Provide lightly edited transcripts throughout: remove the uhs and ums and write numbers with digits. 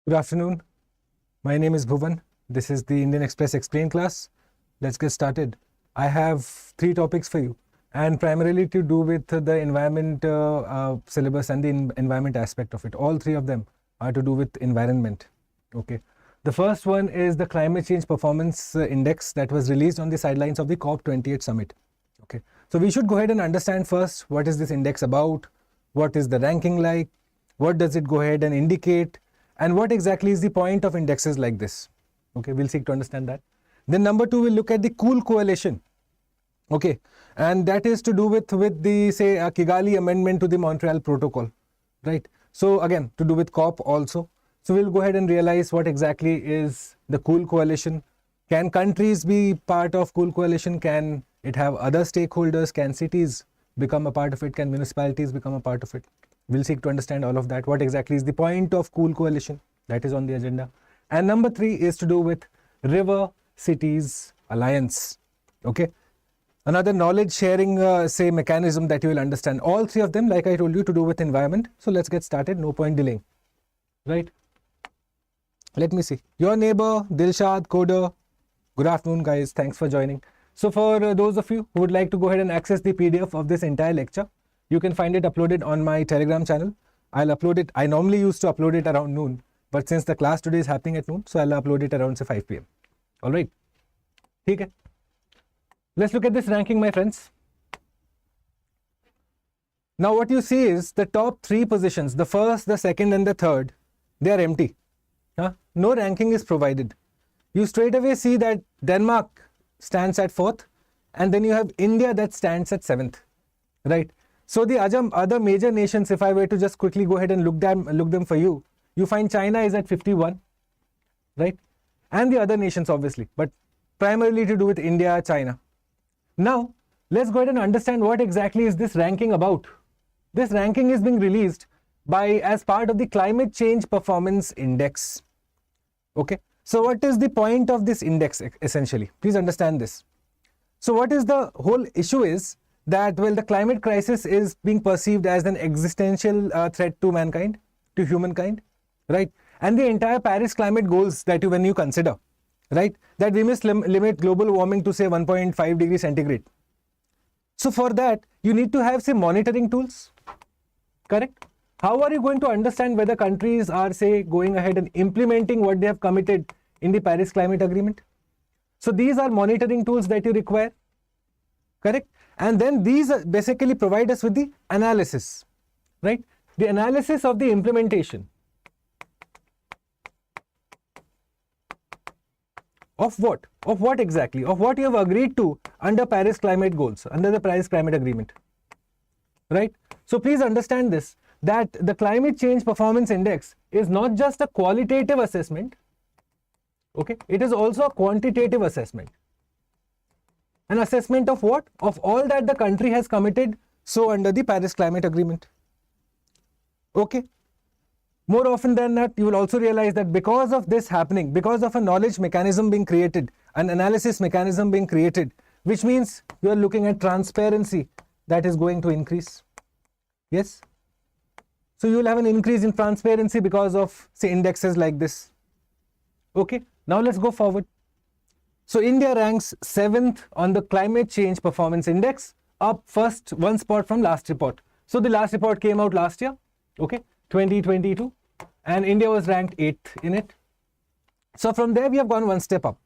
Good afternoon. My name is Bhuvan. This is the Indian Express Explain class. Let's get started. I have 3 topics for you, and primarily to do with the environment syllabus and the environment aspect of it. All 3 of them are to do with environment. Okay. The first one is the Climate Change Performance Index that was released on the sidelines of the COP28 summit. Okay. So we should go ahead and understand first what is this index about, what is the ranking like, what does it go ahead and indicate, and what exactly is the point of indexes like this. Okay, we'll seek to understand that. Then number 2, we'll look at the Cool Coalition. Okay, and that is to do with the, say, Kigali amendment to the Montreal Protocol, right? So again, to do with COP also. So we'll go ahead and realize what exactly is the Cool Coalition. Can countries be part of Cool Coalition? Can it have other stakeholders? Can cities become a part of it? Can municipalities become a part of it? We'll seek to understand all of that. What exactly is the point of Cool Coalition? That is on the agenda. And number 3 is to do with River Cities Alliance. Okay. Another knowledge sharing, say, mechanism that you will understand. All 3 of them, like I told you, to do with environment. So let's get started. No point delaying. Right. Let me see. Your neighbor, Dilshad, Coder. Good afternoon, guys. Thanks for joining. So for those of you who would like to go ahead and access the PDF of this entire lecture, you can find it uploaded on my Telegram channel. I'll upload it. I normally used to upload it around noon, but since the class today is happening at noon, so I'll upload it around say 5 p.m. All right. Okay. Let's look at this ranking, my friends. Now what you see is the top 3 positions, the first, the second and the third, they are empty. No ranking is provided. You straight away see that Denmark stands at 4th, and then you have India that stands at 7th, right? So the other major nations, if I were to just quickly go ahead and look them for you, you find China is at 51, right? And the other nations obviously, but primarily to do with India, China. Now, let's go ahead and understand what exactly is this ranking about. This ranking is being released as part of the Climate Change Performance Index. Okay. So what is the point of this index essentially? Please understand this. So what is the whole issue is that, well, the climate crisis is being perceived as an existential threat to mankind, to humankind, right? And the entire Paris climate goals that when you consider, right, that we must limit global warming to say 1.5 degrees centigrade. So for that, you need to have, say, monitoring tools, correct? How are you going to understand whether countries are, say, going ahead and implementing what they have committed in the Paris Climate Agreement? So these are monitoring tools that you require, correct? And then these basically provide us with the analysis, right? The analysis of the implementation. Of what? Of what exactly? Of what you have agreed to under Paris climate goals, under the Paris Climate Agreement, right? So please understand this, that the Climate Change Performance Index is not just a qualitative assessment, okay? It is also a quantitative assessment. An assessment of what? Of all that the country has committed so under the Paris Climate Agreement. Okay. More often than not, you will also realize that because of this happening, because of a knowledge mechanism being created, an analysis mechanism being created, which means you are looking at transparency that is going to increase. Yes. So you will have an increase in transparency because of, say, indexes like this. Okay. Now let's go forward. So India ranks 7th on the Climate Change Performance Index, up first 1 spot from last report. So the last report came out last year, okay, 2022, and India was ranked 8th in it. So from there we have gone 1 step up.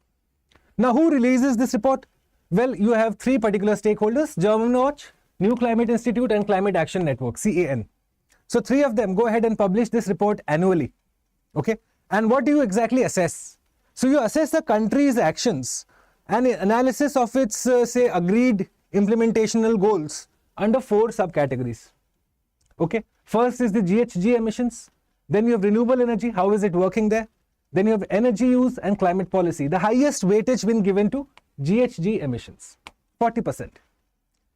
Now who releases this report? Well, you have 3 particular stakeholders: German Watch, New Climate Institute and Climate Action Network, CAN. So 3 of them go ahead and publish this report annually, okay? And what do you exactly assess? So you assess the country's actions and analysis of its, say, agreed implementational goals under 4 subcategories. Okay. First is the GHG emissions. Then you have renewable energy. How is it working there? Then you have energy use and climate policy. The highest weightage been given to GHG emissions, 40%.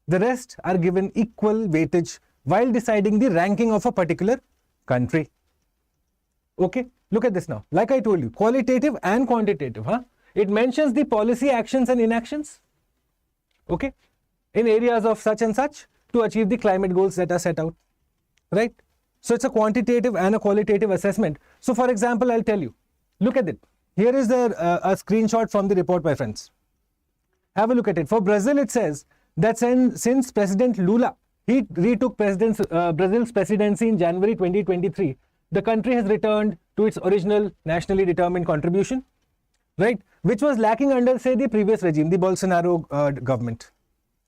The rest are given equal weightage while deciding the ranking of a particular country. Okay. Look at this now. Like I told you, qualitative and quantitative. It mentions the policy actions and inactions, okay, in areas of such and such to achieve the climate goals that are set out, right? So it's a quantitative and a qualitative assessment So for example, I'll tell you, look at it. Here is a screenshot from the report, my friends. Have a look at it. For Brazil, it says that since President Lula, he retook Brazil's presidency in January 2023, the country has returned to its original nationally determined contribution, right, which was lacking under, say, the previous regime, the Bolsonaro government.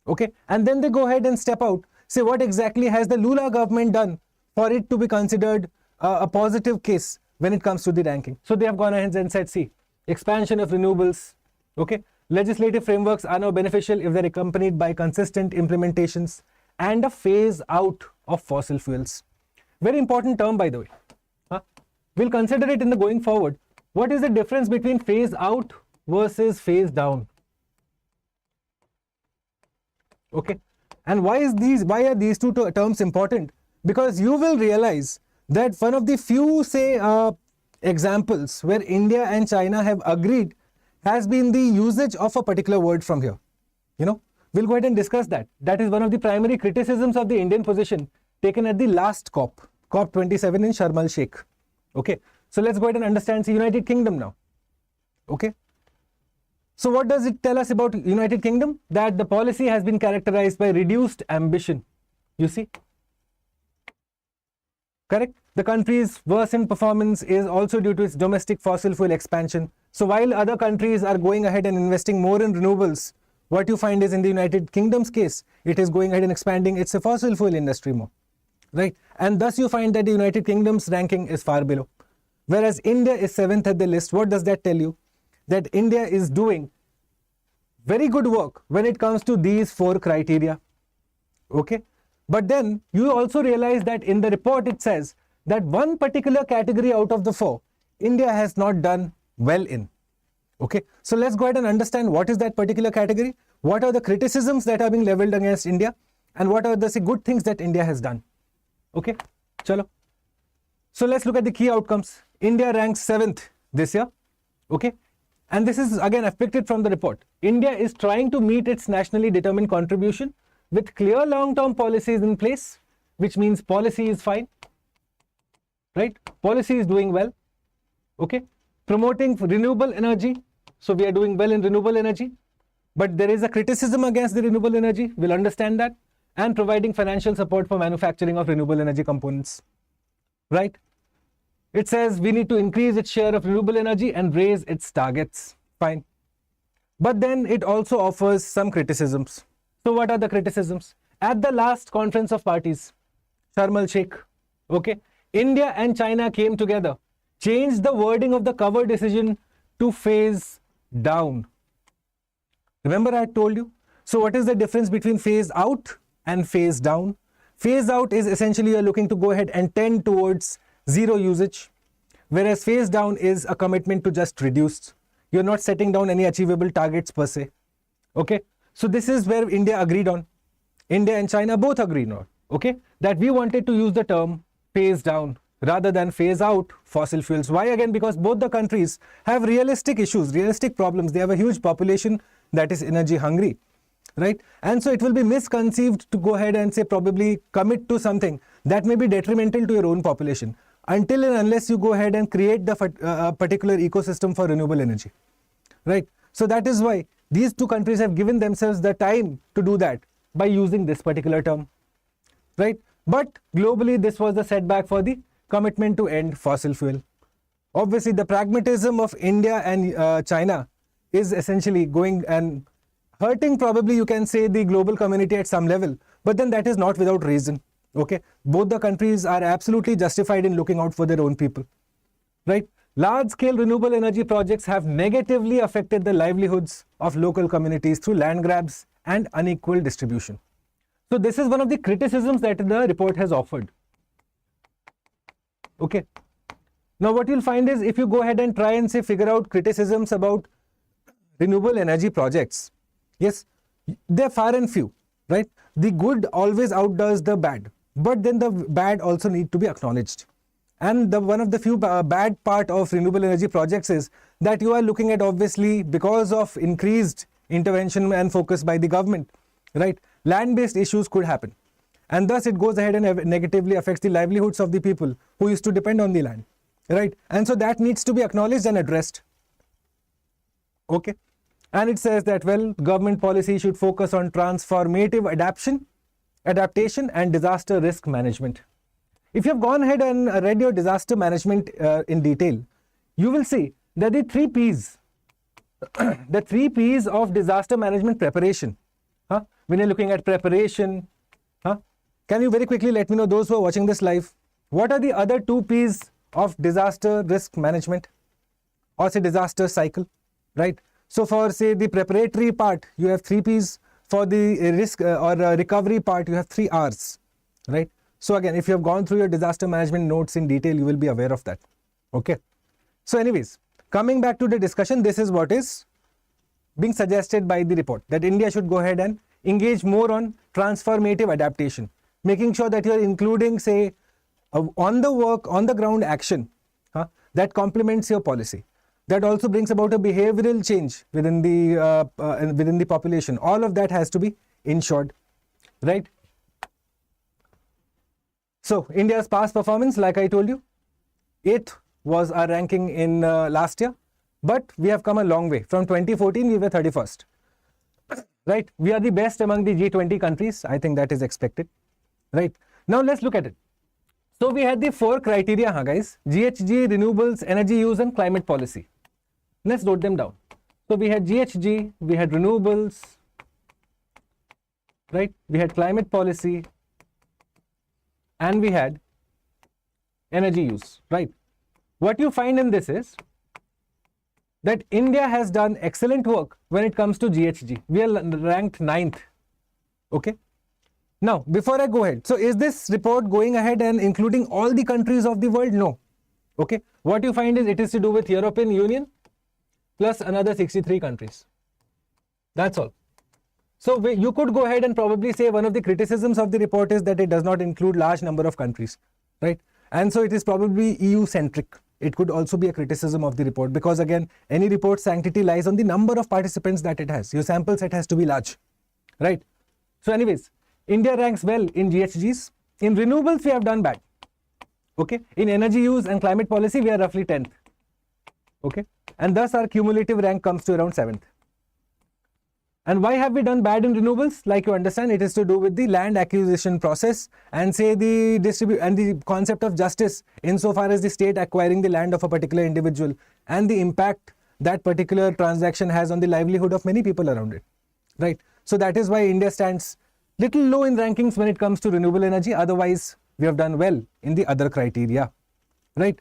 Okay, and then they go ahead and step out, say what exactly has the Lula government done for it to be considered a positive case when it comes to the ranking. So they have gone ahead and said, see, expansion of renewables, okay, legislative frameworks are now beneficial if they're accompanied by consistent implementations and a phase out of fossil fuels. Very important term, by the way. We'll consider it in the going forward. What is the difference between phase out versus phase down? Okay, and why are these two terms important? Because you will realize that one of the few, say, examples where India and China have agreed has been the usage of a particular word from here. You know, we'll go ahead and discuss that. That is one of the primary criticisms of the Indian position taken at the last COP 27 in Sharm el-Sheikh. Okay, so let's go ahead and understand the United Kingdom now. Okay, so what does it tell us about United Kingdom? That the policy has been characterized by reduced ambition. You see, correct? The country's worsened performance is also due to its domestic fossil fuel expansion. So while other countries are going ahead and investing more in renewables, what you find is in the United Kingdom's case, it is going ahead and expanding its fossil fuel industry more, right? And thus you find that the United Kingdom's ranking is far below. Whereas India is 7th at the list. What does that tell you? That India is doing very good work when it comes to these 4 criteria. Okay, but then you also realize that in the report it says that one particular category out of the 4, India has not done well in. Okay, so let's go ahead and understand what is that particular category, what are the criticisms that are being leveled against India, and what are the good things that India has done. Okay, chalo. So let's look at the key outcomes. India ranks 7th this year. Okay, and this is again I've picked it from the report. India is trying to meet its nationally determined contribution with clear long-term policies in place, which means policy is fine, right? Policy is doing well. Okay, promoting renewable energy. So we are doing well in renewable energy, but there is a criticism against the renewable energy. We'll understand that. And providing financial support for manufacturing of renewable energy components, right? It says we need to increase its share of renewable energy and raise its targets. Fine. But then it also offers some criticisms. So what are the criticisms? At the last conference of parties, Sharm el-Sheikh, okay, India and China came together, changed the wording of the cover decision to phase down. Remember I told you? So what is the difference between phase out and phase down? Phase out is essentially you're looking to go ahead and tend towards zero usage, whereas phase down is a commitment to just reduce. You're not setting down any achievable targets per se. Okay, so this is where India agreed on. India and China both agreed on, okay, that we wanted to use the term phase down rather than phase out fossil fuels. Why? Again, because both the countries have realistic issues, realistic problems. They have a huge population that is energy hungry, right? And so it will be misconceived to go ahead and say probably commit to something that may be detrimental to your own population until and unless you go ahead and create the particular ecosystem for renewable energy, right? So that is why these two countries have given themselves the time to do that by using this particular term, right? But globally, this was the setback for the commitment to end fossil fuel. Obviously, the pragmatism of India and China is essentially going and hurting, probably you can say, the global community at some level, but then that is not without reason. Okay, both the countries are absolutely justified in looking out for their own people, right? Large-scale renewable energy projects have negatively affected the livelihoods of local communities through land grabs and unequal distribution. So this is one of the criticisms that the report has offered. Okay. Now what you'll find is if you go ahead and try and say figure out criticisms about renewable energy projects, yes, they're far and few, right? The good always outdoes the bad, but then the bad also need to be acknowledged. And one of the few bad part of renewable energy projects is that you are looking at, obviously, because of increased intervention and focus by the government, right? Land-based issues could happen. And thus it goes ahead and negatively affects the livelihoods of the people who used to depend on the land, right? And so that needs to be acknowledged and addressed. Okay. And it says that, well, government policy should focus on transformative adaptation and disaster risk management. If you have gone ahead and read your disaster management in detail, you will see that the 3 Ps, the 3 Ps of disaster management preparation, when you're looking at preparation, can you very quickly let me know, those who are watching this live, what are the other 2 Ps of disaster risk management or say disaster cycle, right? So for say the preparatory part, you have 3 Ps. For the risk or recovery part, you have 3 Rs, right? So again, if you have gone through your disaster management notes in detail, you will be aware of that. Okay. So anyways, coming back to the discussion, this is what is being suggested by the report, that India should go ahead and engage more on transformative adaptation, making sure that you are including, say, on the work, on the ground action that complements your policy, that also brings about a behavioral change within the population. All of that has to be ensured, right? So India's past performance, like I told you, 8th was our ranking in last year, but we have come a long way. From 2014, we were 31st, right? We are the best among the G20 countries. I think that is expected, right? Now let's look at it. So we had the 4 criteria, guys: GHG, renewables, energy use, and climate policy. Let's note them down. So we had GHG, we had renewables, right? We had climate policy, and we had energy use, right? What you find in this is that India has done excellent work when it comes to GHG. We are ranked 9th, okay? Now, before I go ahead, so is this report going ahead and including all the countries of the world? No, okay? What you find is it is to do with European Union plus another 63 countries. That's all. So you could go ahead and probably say one of the criticisms of the report is that it does not include large number of countries, right? And so it is probably EU centric. It could also be a criticism of the report, because again, any report sanctity lies on the number of participants that it has. Your sample set has to be large, right? So anyways, India ranks well in GHGs. In renewables, we have done bad, okay? In energy use and climate policy, we are roughly 10th, okay? And thus our cumulative rank comes to around 7th. And why have we done bad in renewables? Like you understand, it is to do with the land acquisition process and say the the concept of justice insofar as the state acquiring the land of a particular individual and the impact that particular transaction has on the livelihood of many people around it, right? So that is why India stands little low in rankings when it comes to renewable energy. Otherwise, we have done well in the other criteria, right?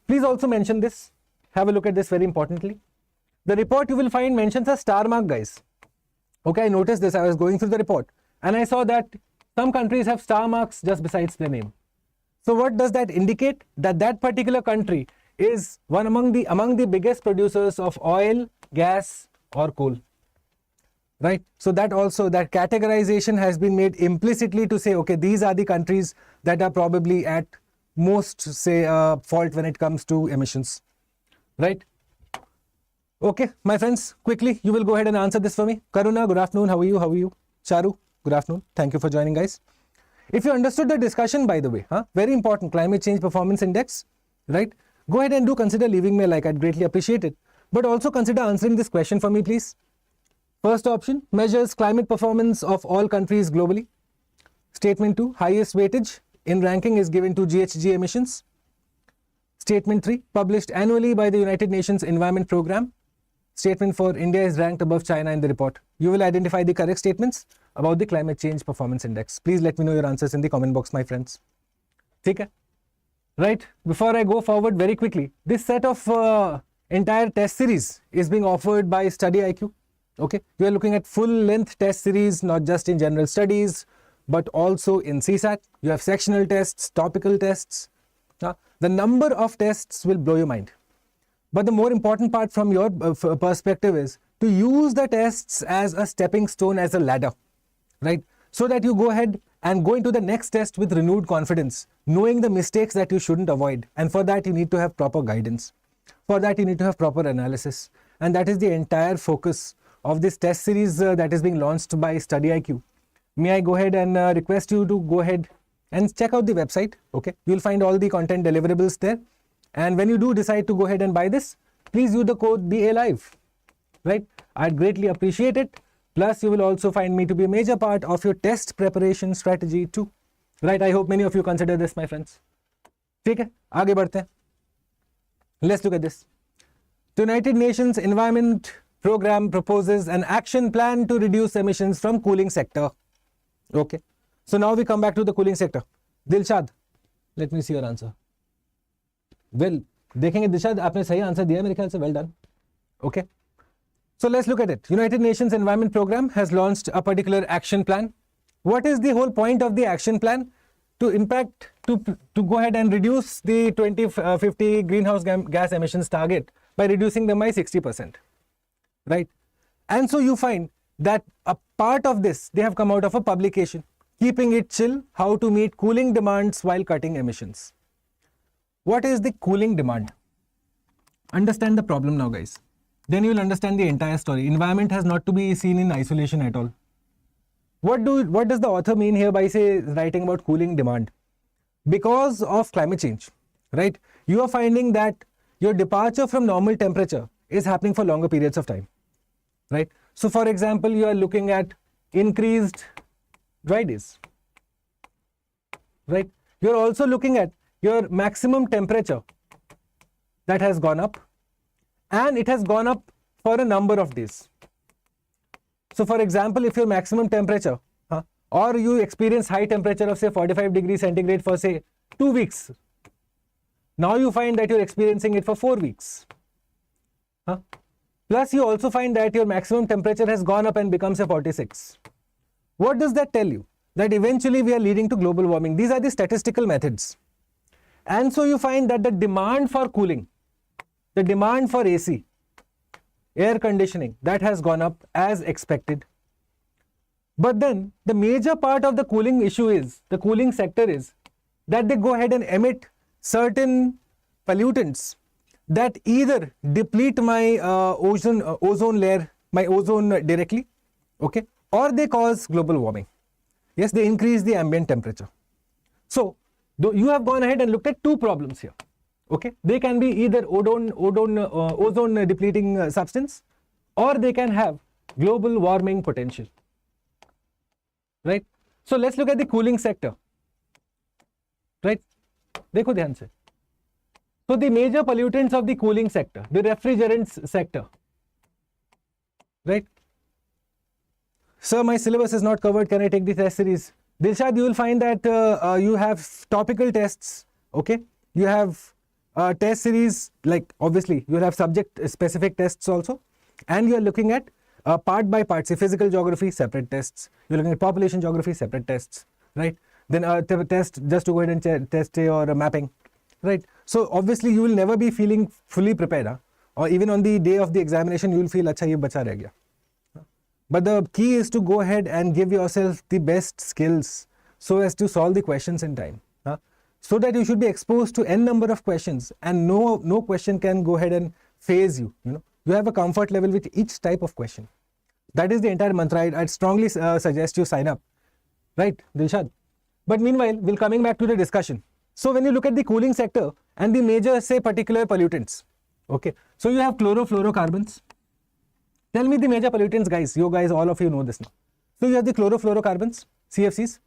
Please also mention this. Have a look at this very importantly. The report you will find mentions a star mark, guys. Okay, I noticed this. I was going through the report and I saw that some countries have star marks just besides their name. So what does that indicate? That that particular country is one among the biggest producers of oil, gas or coal, right? So that also, that categorization has been made implicitly to say, okay, these are the countries that are probably at most, say, fault when it comes to emissions, right? Okay, my friends, quickly, you will go ahead and answer this for me. Karuna, good afternoon. How are you? How are you? Charu, good afternoon. Thank you for joining, guys. If you understood the discussion, by the way, very important, climate change performance index, right? Go ahead and do consider leaving me a like. I'd greatly appreciate it. But also consider answering this question for me, please. First option, measures climate performance of all countries globally. Statement 2, highest weightage in ranking is given to GHG emissions. Statement 3, published annually by the United Nations Environment Programme. Statement 4, India is ranked above China in the report. You will identify the correct statements about the climate change performance index. Please let me know your answers in the comment box, my friends. Okay? Right, before I go forward very quickly, this set of entire test series is being offered by StudyIQ. Okay, you are looking at full length test series, not just in general studies, but also in CSAT. You have sectional tests, topical tests. The number of tests will blow your mind. But the more important part from your perspective is to use the tests as a stepping stone, as a ladder, right? So that you go ahead and go into the next test with renewed confidence, knowing the mistakes that you shouldn't avoid. And for that, you need to have proper guidance. For that, you need to have proper analysis. And that is the entire focus of this test series that is being launched by StudyIQ. May I go ahead and request you to go ahead and check out the website, okay? You'll find all the content deliverables there. And when you do decide to go ahead and buy this, please use the code BALIVE, right? I'd greatly appreciate it. Plus, you will also find me to be a major part of your test preparation strategy too, right? I hope many of you consider this, my friends. ठीक है, आगे बढ़ते हैं. Let's look at this. The United Nations Environment Program proposes an action plan to reduce emissions from cooling sector. Okay. So now we come back to the cooling sector. Dilshad, let me see your answer. Well, देखेंगे दिलशाद, आपने सही answer दिया मेरे ख्याल से. Well done. Okay. So let's look at it. United Nations Environment Program has launched a particular action plan. What is the whole point of the action plan? To go ahead and reduce the 2050 greenhouse gas emissions target by reducing them by 60%, right? And so you find that a part of this, they have come out of a publication, Keeping It Chill, How to Meet Cooling Demands While Cutting Emissions. What is the cooling demand? Understand the problem now, guys. Then you will understand the entire story. Environment has not to be seen in isolation at all. What does the author mean here by writing about cooling demand? Because of climate change, right? You are finding that your departure from normal temperature is happening for longer periods of time, right? So for example, you are looking at increased dry days, right? You're also looking at your maximum temperature that has gone up, and it has gone up for a number of days. So for example, if your maximum temperature or you experience high temperature of say 45 degrees centigrade for say 2 weeks, now you find that you're experiencing it for 4 weeks. Plus you also find that your maximum temperature has gone up and becomes a 46. What does that tell you? That eventually we are leading to global warming. These are the statistical methods. And so you find that the demand for cooling, the demand for AC, air conditioning, that has gone up as expected. But then the major part of the cooling issue is, the cooling sector is, that they go ahead and emit certain pollutants that either deplete my ozone layer, my ozone directly, okay, or they cause global warming. Yes, they increase the ambient temperature. So you have gone ahead and looked at two problems here. Okay, they can be either ozone depleting substance, or they can have global warming potential, right? So let's look at the cooling sector, right? देखो ध्यान से. So the major pollutants of the cooling sector, the refrigerants sector, right? Sir, my syllabus is not covered. Can I take the test series? Dilshad, you will find that you have topical tests. Okay, you have test series, like obviously you have subject specific tests also, and you are looking at part by part. Say physical geography, separate tests. You're looking at population geography, separate tests, right? Then test just to go ahead and test or mapping, right? So obviously you will never be feeling fully prepared, or even on the day of the examination you will feel acha ye bacha reh gaya. But the key is to go ahead and give yourself the best skills so as to solve the questions in time. So that you should be exposed to n number of questions, and no question can go ahead and phase you. You have a comfort level with each type of question. That is the entire mantra. I'd strongly suggest you sign up, right, Dilshad? But meanwhile, we'll coming back to the discussion. So when you look at the cooling sector and the major, say, particular pollutants, okay, so you have chlorofluorocarbons. Tell me the major pollutants, guys. You guys, all of you know this now. So you have the chlorofluorocarbons, CFCs.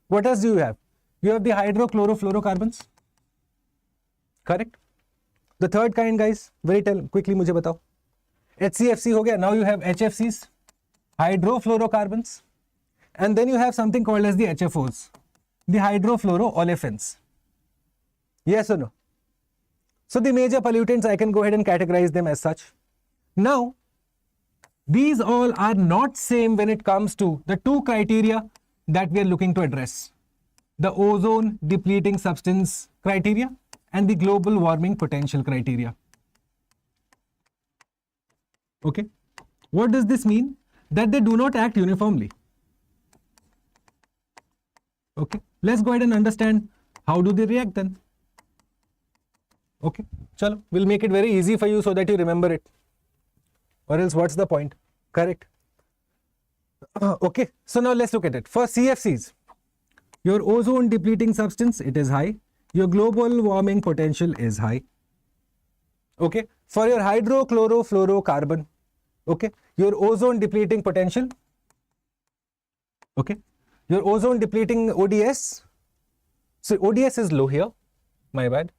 What else do you have? You have the hydrochlorofluorocarbons. Correct? The third kind, guys, quickly मुझे बताओ. HCFC हो गया. Now you have HFCs, hydrofluorocarbons. And then you have something called as the HFOs, the hydrofluoroolefins. Yes or no? So the major pollutants, I can go ahead and categorize them as such. Now, these all are not same when it comes to the two criteria that we are looking to address. The ozone depleting substance criteria and the global warming potential criteria. Okay. What does this mean? That they do not act uniformly. Okay. Let's go ahead and understand how do they react then. Okay. Chalo, we'll make it very easy for you so that you remember it. Or else what's the point? Correct. Okay. So now let's look at it. For CFCs, your ozone depleting substance, it is high. Your global warming potential is high. Okay, for your hydrochlorofluorocarbon, okay, your ozone depleting potential, okay, your ozone depleting ODS, so ODS is low here, my bad,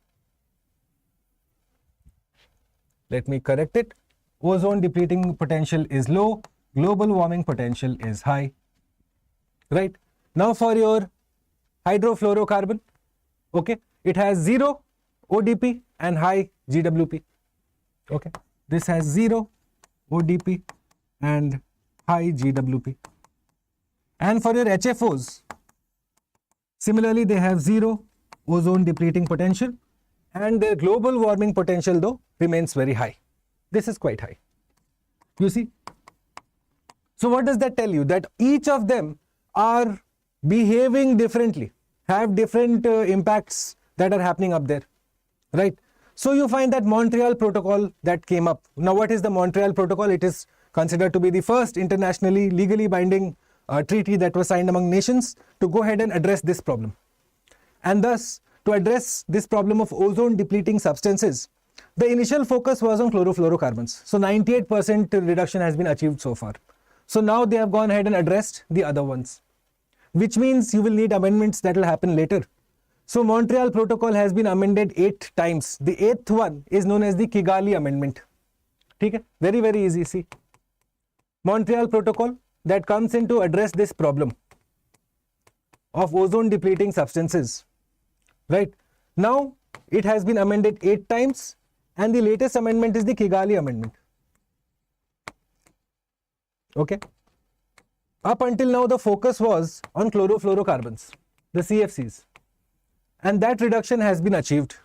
let me correct it, ozone depleting potential is low, global warming potential is high, right? Now for your hydrofluorocarbon, okay, it has 0 ODP and high GWP, okay, this has 0 ODP and high GWP. And for your HFOs, similarly they have 0 ozone depleting potential and their global warming potential though remains very high. This is quite high, you see. So what does that tell you? That each of them are behaving differently, have different impacts that are happening up there, right? So you find that Montreal Protocol that came up. Now what is the Montreal Protocol? It is considered to be the first internationally legally binding treaty that was signed among nations to go ahead and address this problem. And thus, to address this problem of ozone depleting substances, the initial focus was on chlorofluorocarbons. So 98% reduction has been achieved so far. So now they have gone ahead and addressed the other ones, which means you will need amendments that will happen later. So Montreal Protocol has been amended 8 times. The 8th one is known as the Kigali Amendment. Okay? Very, very easy. See, Montreal Protocol that comes in to address this problem of ozone depleting substances, right? Now it has been amended 8 times and the latest amendment is the Kigali Amendment. Okay? Up until now the focus was on chlorofluorocarbons, the CFCs, and that reduction has been achieved.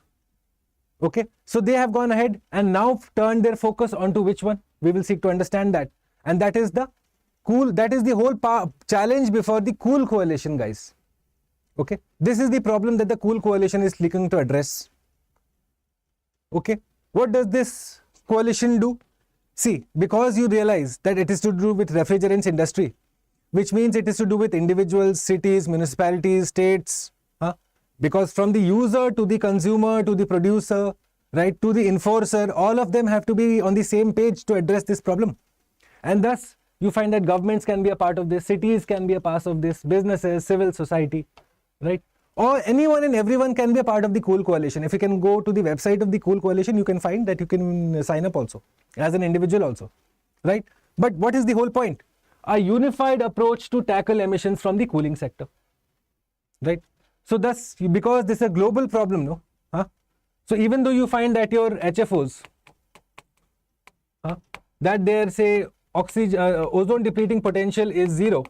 Okay, so they have gone ahead and now turned their focus onto which one? We will seek to understand that, and that is the cool, that is the whole challenge before the cool coalition, guys. Okay, this is the problem that the cool coalition is looking to address. Okay, what does this coalition do? See, because you realize that it is to do with refrigerants industry, which means it is to do with individuals, cities, municipalities, states, because from the user to the consumer to the producer, right, to the enforcer, all of them have to be on the same page to address this problem. And thus you find that governments can be a part of this, cities can be a part of this, businesses, civil society, right, or anyone and everyone can be a part of the cool coalition. If you can go to the website of the cool coalition, you can find that you can sign up also as an individual also, right? But what is the whole point? A unified approach to tackle emissions from the cooling sector, right? So thus, because this is a global problem, no? So even though you find that your HFOs, that their say ozone depleting potential is 0,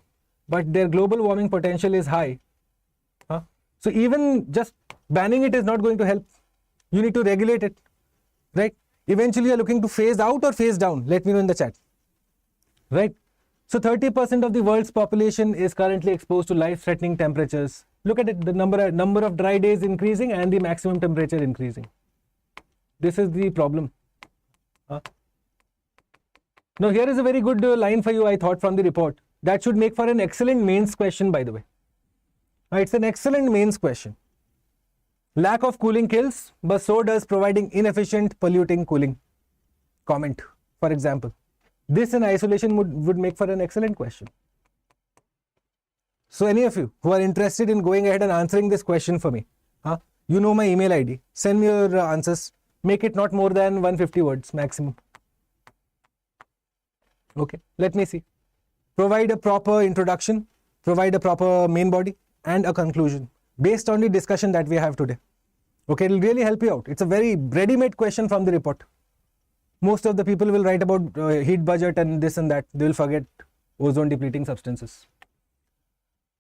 but their global warming potential is high. So even just banning it is not going to help. You need to regulate it, right? Eventually you are looking to phase out or phase down. Let me know in the chat, right? So 30% of the world's population is currently exposed to life-threatening temperatures. Look at it, the number of dry days increasing and the maximum temperature increasing. This is the problem. Now here is a very good line for you, I thought, from the report. That should make for an excellent mains question, by the way. It's an excellent mains question. Lack of cooling kills, but so does providing inefficient polluting cooling. Comment, for example. This in isolation would make for an excellent question. So any of you who are interested in going ahead and answering this question for me, you know my email ID. Send me your answers. Make it not more than 150 words maximum. Okay, let me see. Provide a proper introduction, provide a proper main body and a conclusion based on the discussion that we have today. Okay, it will really help you out. It's a very ready-made question from the report. Most of the people will write about heat budget and this and that. They will forget ozone depleting substances.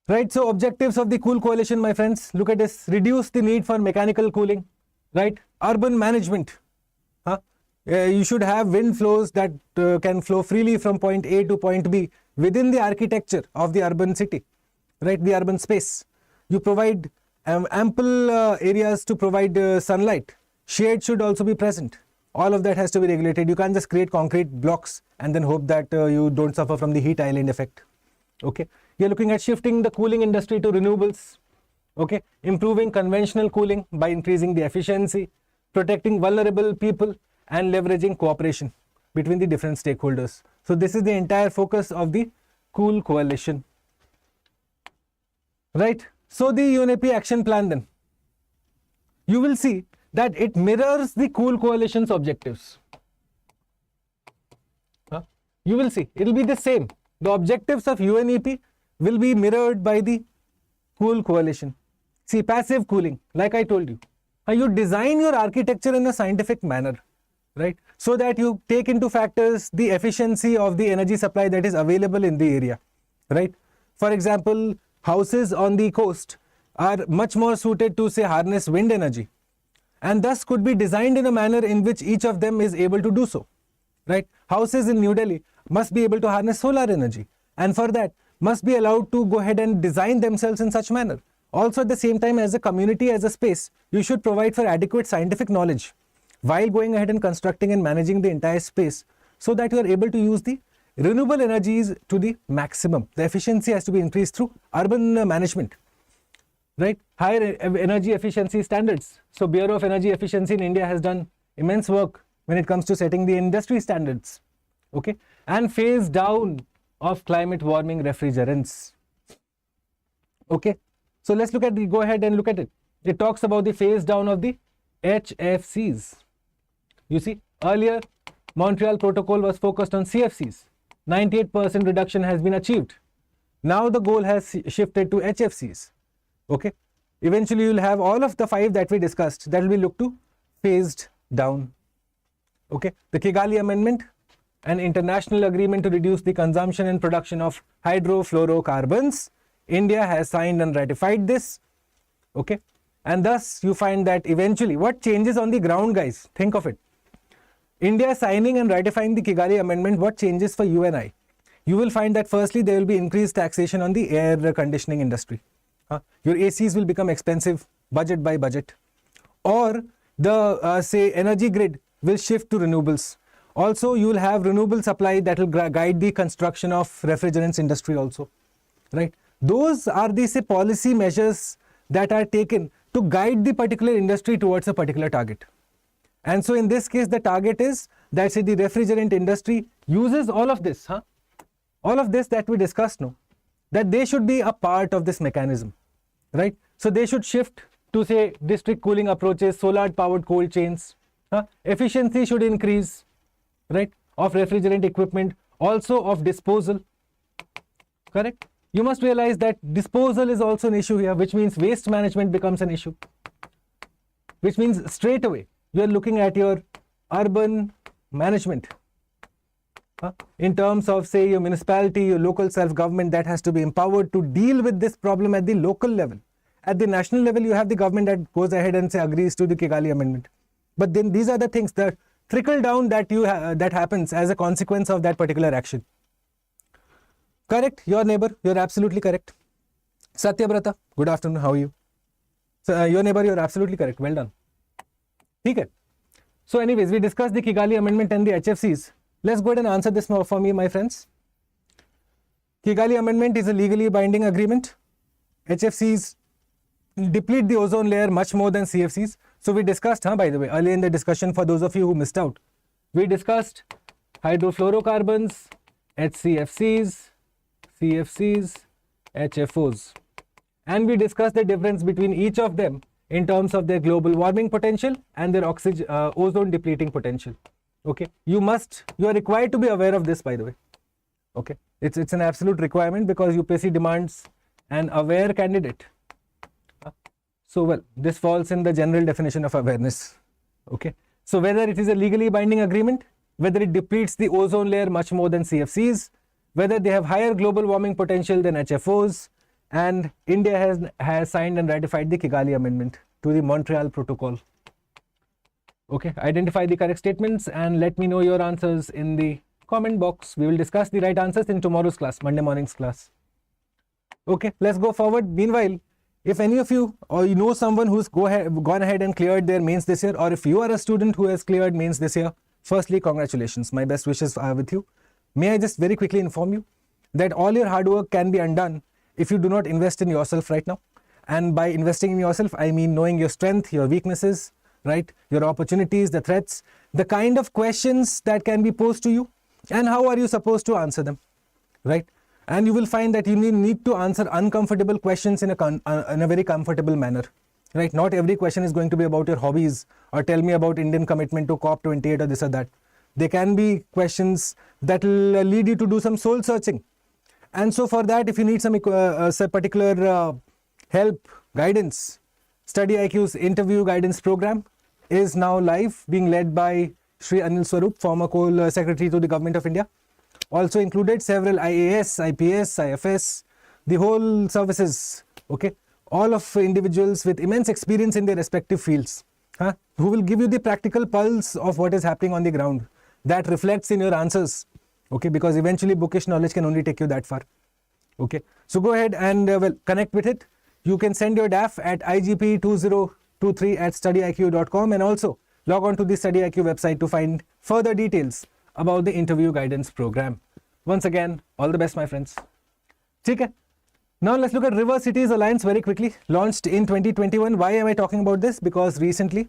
Right, so objectives of the cool coalition, my friends, look at this. Reduce the need for mechanical cooling, right? Urban management. You should have wind flows that can flow freely from point A to point B within the architecture of the urban city, right? The urban space. You provide ample areas to provide sunlight. Shade should also be present. All of that has to be regulated. You can't just create concrete blocks and then hope that you don't suffer from the heat island effect. Okay. You're looking at shifting the cooling industry to renewables. Okay. Improving conventional cooling by increasing the efficiency, protecting vulnerable people, and leveraging cooperation between the different stakeholders. So this is the entire focus of the Cool Coalition. Right? So the UNEP action plan then, you will see that it mirrors the Cool Coalition's objectives. You will see, it will be the same. The objectives of UNEP will be mirrored by the Cool Coalition. See, passive cooling, like I told you. You design your architecture in a scientific manner, right? So that you take into factors the efficiency of the energy supply that is available in the area, right? For example, houses on the coast are much more suited to, say, harness wind energy, and thus could be designed in a manner in which each of them is able to do so, right? Houses in New Delhi must be able to harness solar energy, and for that must be allowed to go ahead and design themselves in such manner. Also, at the same time, as a community, as a space, you should provide for adequate scientific knowledge while going ahead and constructing and managing the entire space, so that you are able to use the renewable energies to the maximum. The efficiency has to be increased through urban management, right? Higher energy efficiency standards. So Bureau of Energy Efficiency in India has done immense work when it comes to setting the industry standards, okay? And phase down of climate warming refrigerants, okay? So let's look at the, go ahead and look at it. It talks about the phase down of the HFCs. You see, earlier Montreal Protocol was focused on CFCs. 98% reduction has been achieved. Now the goal has shifted to HFCs, okay? Eventually you'll have all of the 5 that we discussed that will be looked to phased down, okay? The Kigali Amendment, an international agreement to reduce the consumption and production of hydrofluorocarbons. India has signed and ratified this, okay? And thus you find that eventually what changes on the ground, guys, think of it. India signing and ratifying the Kigali Amendment, what changes for you and I? You will find that firstly there will be increased taxation on the air conditioning industry. Your ACs will become expensive, budget by budget. Or the say energy grid will shift to renewables. Also you will have renewable supply that will guide the construction of refrigerants industry also, right? Those are the, say, policy measures that are taken to guide the particular industry towards a particular target. And so in this case, the target is that, say, the refrigerant industry uses all of this, all of this that we discussed now, that they should be a part of this mechanism, right? So they should shift to, say, district cooling approaches, solar powered cold chains. Efficiency should increase, right, of refrigerant equipment, also of disposal, correct? You must realize that disposal is also an issue here, which means waste management becomes an issue, which means straight away you are looking at your urban management in terms of, say, your municipality, your local self-government that has to be empowered to deal with this problem at the local level. At the national level, you have the government that goes ahead and, say, agrees to the Kigali Amendment. But then these are the things that trickle down that that happens as a consequence of that particular action. Correct, your neighbor, you're absolutely correct. Satyabrata, good afternoon, how are you? So, your neighbor, you're absolutely correct, well done. Okay. So anyways, we discussed the Kigali Amendment and the HFCs. Let's go ahead and answer this for me, my friends. Kigali Amendment is a legally binding agreement. HFCs deplete the ozone layer much more than CFCs. So we discussed, by the way, earlier in the discussion, for those of you who missed out, we discussed hydrofluorocarbons, HCFCs, CFCs, HFOs, and we discussed the difference between each of them in terms of their global warming potential and their ozone depleting potential. Okay, you are required to be aware of this, by the way. Okay, it's an absolute requirement because UPSC demands an aware candidate. So well, this falls in the general definition of awareness. Okay, so whether it is a legally binding agreement, whether it depletes the ozone layer much more than CFCs, whether they have higher global warming potential than HFOs, and India has signed and ratified the Kigali Amendment to the Montreal Protocol. Okay, identify the correct statements and let me know your answers in the comment box. We will discuss the right answers in tomorrow's class, Monday morning's class. Okay, let's go forward. Meanwhile, if any of you or you know someone who's gone ahead and cleared their mains this year, or if you are a student who has cleared mains this year, firstly, congratulations. My best wishes are with you. May I just very quickly inform you that all your hard work can be undone if you do not invest in yourself right now. And by investing in yourself, I mean knowing your strength, your weaknesses, right? Your opportunities, the threats, the kind of questions that can be posed to you, and how are you supposed to answer them, right? And you will find that you need to answer uncomfortable questions in a very comfortable manner, right? Not every question is going to be about your hobbies or tell me about Indian commitment to COP28 or this or that. They can be questions that will lead you to do some soul searching. And so for that, if you need some particular help, guidance, StudyIQ's interview guidance program is now live, being led by Shri Anil Swarup, former Secretary to the Government of India. Also included several IAS, IPS, IFS, the whole services, okay? All of individuals with immense experience in their respective fields, who will give you the practical pulse of what is happening on the ground that reflects in your answers, okay? Because eventually bookish knowledge can only take you that far, okay? So go ahead and connect with it. You can send your DAF at igp2023@studyiq.com, and also log on to the StudyIQ website to find further details about the interview guidance program. Once again, all the best, my friends. Okay. Now let's look at River Cities Alliance very quickly. Launched in 2021. Why am I talking about this? Because recently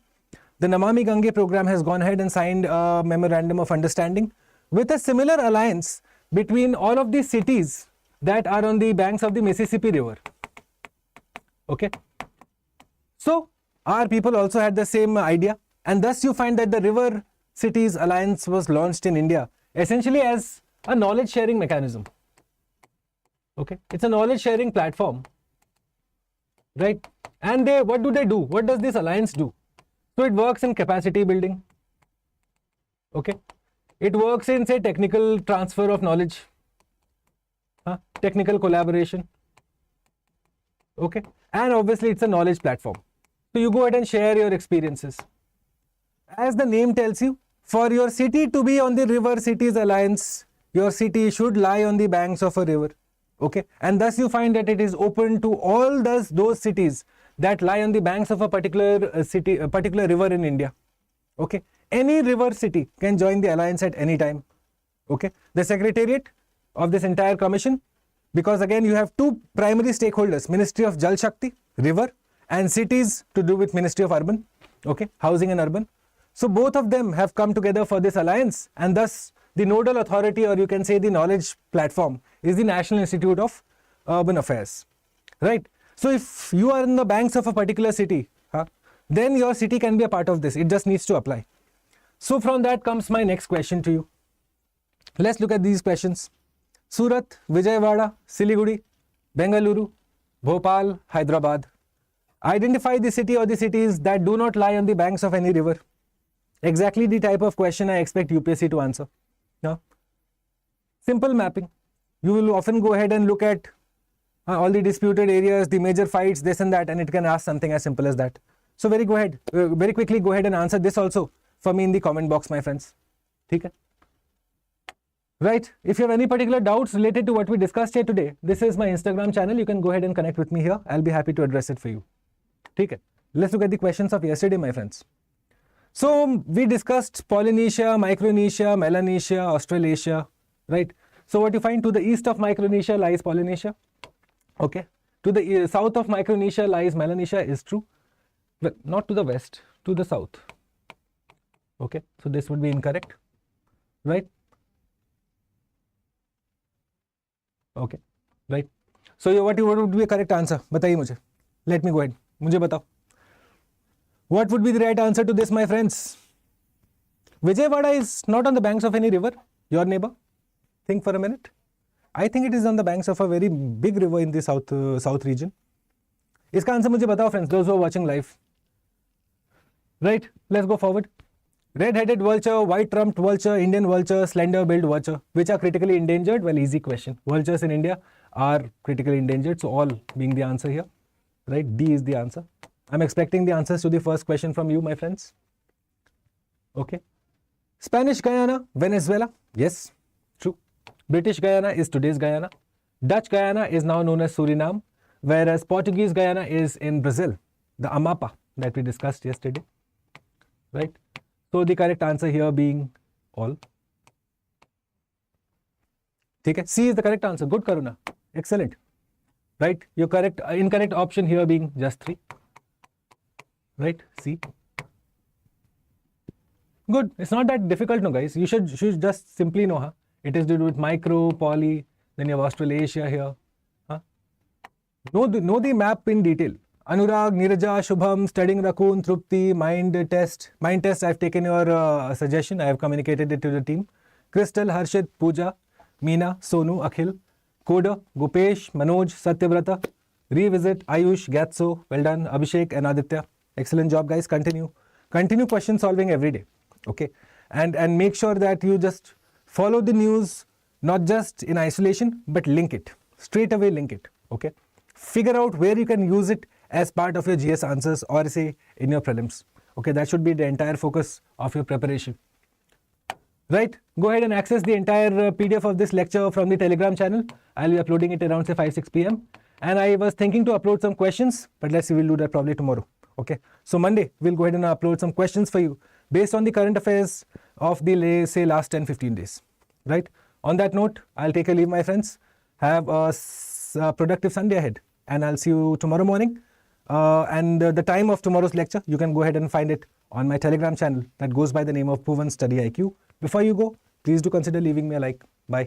the Namami Gange program has gone ahead and signed a memorandum of understanding with a similar alliance between all of these cities that are on the banks of the Mississippi River. Okay. So our people also had the same idea, and thus you find that the River Cities Alliance was launched in India essentially as a knowledge sharing mechanism. Okay, it's a knowledge sharing platform, right? And what do they do? What does this alliance do? So it works in capacity building. Okay, it works in, say, technical transfer of knowledge, technical collaboration. Okay, and obviously it's a knowledge platform. So you go ahead and share your experiences. As the name tells you, for your city to be on the River Cities Alliance, your city should lie on the banks of a river. Okay, and thus you find that it is open to all those cities that lie on the banks of a particular particular river in India. Okay, any river city can join the alliance at any time. Okay, the secretariat of this entire commission, because again you have two primary stakeholders, Ministry of Jal Shakti, river, and cities to do with Ministry of Urban, okay, housing and urban. So both of them have come together for this alliance, and thus the nodal authority, or you can say the knowledge platform, is the National Institute of Urban Affairs, right? So if you are in the banks of a particular city, then your city can be a part of this. It just needs to apply. So from that comes my next question to you. Let's look at these questions. Surat, Vijayawada, Siliguri, Bengaluru, Bhopal, Hyderabad. Identify the city or the cities that do not lie on the banks of any river. Exactly the type of question I expect UPSC to answer. Now, simple mapping. You will often go ahead and look at all the disputed areas, the major fights, this and that, and it can ask something as simple as that. So very quickly go ahead and answer this also for me in the comment box, my friends. Okay? Right? If you have any particular doubts related to what we discussed here today, this is my Instagram channel. You can go ahead and connect with me here. I'll be happy to address it for you. Okay? Let's look at the questions of yesterday, my friends. So we discussed Polynesia, Micronesia, Melanesia, Australasia, right? So what you find, to the east of Micronesia lies Polynesia. Okay. To the south of Micronesia lies Melanesia, is true. Well, not to the west, to the south. Okay. So this would be incorrect, right? Okay. Right. So what would be a correct answer? बताइए मुझे. Let me go ahead. मुझे बताओ. What would be the right answer to this, my friends? Vijayawada is not on the banks of any river. Your neighbor. Think for a minute. I think it is on the banks of a very big river in the south region. इसका answer मुझे बताओ, friends, those who are watching live. Right, let's go forward. Red-headed vulture, white-trumped vulture, Indian vulture, slender-billed vulture, which are critically endangered? Well, easy question. Vultures in India are critically endangered, so all being the answer here. Right, D is the answer. I'm expecting the answers to the first question from you, my friends. Okay. Spanish Guyana, Venezuela. Yes, true. British Guyana is today's Guyana. Dutch Guyana is now known as Suriname, whereas Portuguese Guyana is in Brazil, the Amapa that we discussed yesterday. Right. So the correct answer here being all. Okay. C is the correct answer. Good, Karuna. Excellent. Right. Your incorrect option here being just 3. Right, C. Good. It's not that difficult, no, guys. You should just simply know, huh? It is to do with micro, poly, then you have Australasia here. Huh? Know the map in detail. Anurag, Niraja, Shubham, studying Raccoon, Trupti, mind test. Mind test, I've taken your suggestion. I have communicated it to the team. Crystal, Harshit, Pooja, Meena, Sonu, Akhil, Coder, Gupesh, Manoj, Satyavrata, Revisit, Ayush, Gatso, well done, Abhishek and Aditya. Excellent job, guys. Continue question solving every day. Okay, and make sure that you just follow the news, not just in isolation, but link it straight away. Link it. Okay, figure out where you can use it as part of your GS answers or say in your prelims. Okay, that should be the entire focus of your preparation. Right, go ahead and access the entire PDF of this lecture from the Telegram channel. I'll be uploading it around say 5-6 p.m. and I was thinking to upload some questions, but let's see, we'll do that probably tomorrow. Okay, so Monday we'll go ahead and upload some questions for you based on the current affairs of the say last 10-15 days. Right, on that note, I'll take a leave, my friends. Have a productive Sunday ahead and I'll see you tomorrow morning. And the time of tomorrow's lecture, you can go ahead and find it on my Telegram channel that goes by the name of Bhuvan Study IQ. Before you go, please do consider leaving me a like. Bye.